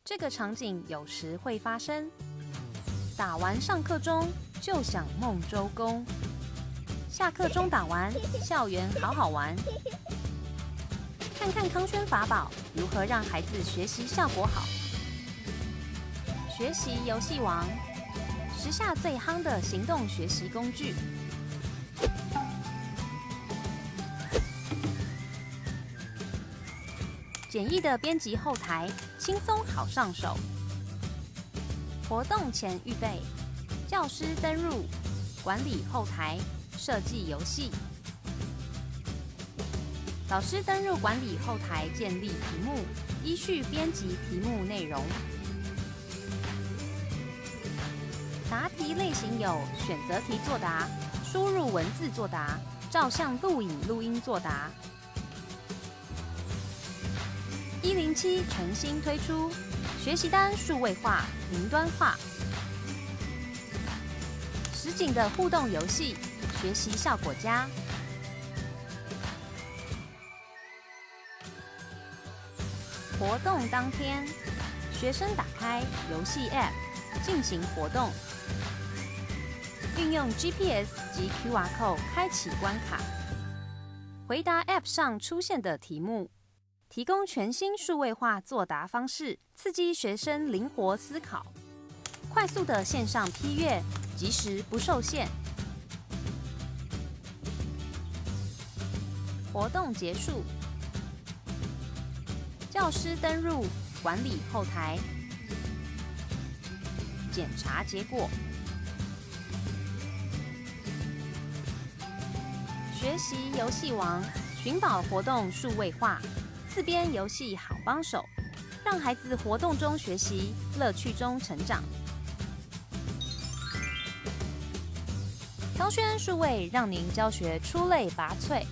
这个场景有时会发生。打完上课钟，就想孟周公。下课钟打完，校园好好玩。看看康轩法宝如何让孩子学习效果好。学习游戏王，时下最夯的行动学习工具。简易的编辑后台，轻松好上手。活动前预备，教师登入，管理后台，设计游戏。老师登入管理后台，建立题目，依序编辑题目内容。答题类型有选择题作答、输入文字作答、照相录影录音作答。107全新推出学习单数位化、云端化，实景的互动游戏，学习效果佳。活动当天，学生打开游戏 App 进行活动，运用 GPS 及 QR Code 开启关卡，回答 App 上出现的题目，提供全新数位化作答方式，刺激学生灵活思考，快速的线上批阅，即时不受限。活动结束，教师登入管理后台，检查结果。学习游戏王，寻宝活动数位化，自编游戏好帮手，让孩子活动中学习，乐趣中成长。康轩数位让您教学出类拔萃。